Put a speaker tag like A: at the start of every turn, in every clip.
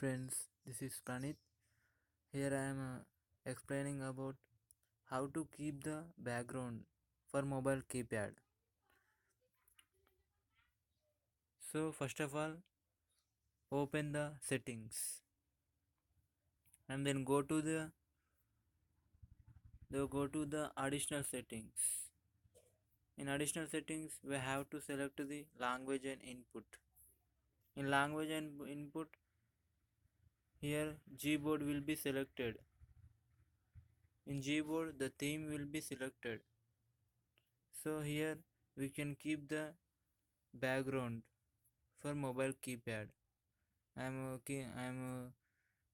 A: friends, this is Pranit. Here I am explaining about how to keep the background for mobile keypad. So first of all, open the settings and then go to the additional settings. In additional settings, we have to select the language and input. In language and input, here Gboard will be selected. In Gboard, the theme will be selected. So here we can keep the background for mobile keypad. I am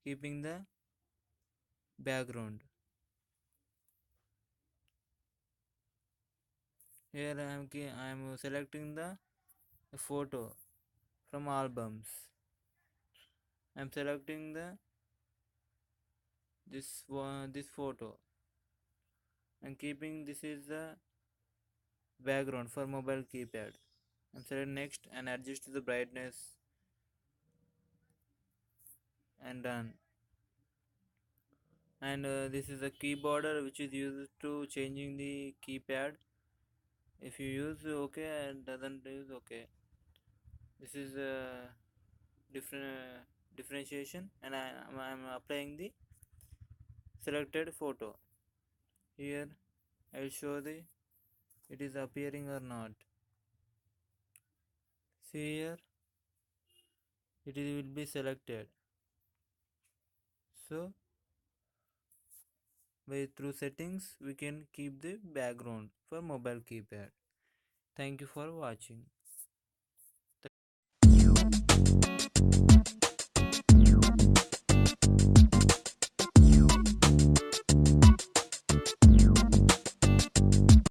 A: keeping the background. Here I am selecting the photo from albums. I am selecting this photo and keeping this is the background for mobile keypad. I'm select next and adjust the brightness and done. And this is a keyboarder which is used to changing the keypad. If you use OK and doesn't use OK, this is a different differentiation, and I'm applying the selected photo. Here I'll show the it is appearing or not. See here it will be selected. So by through settings we can keep the background for mobile keypad. Thank you for watching.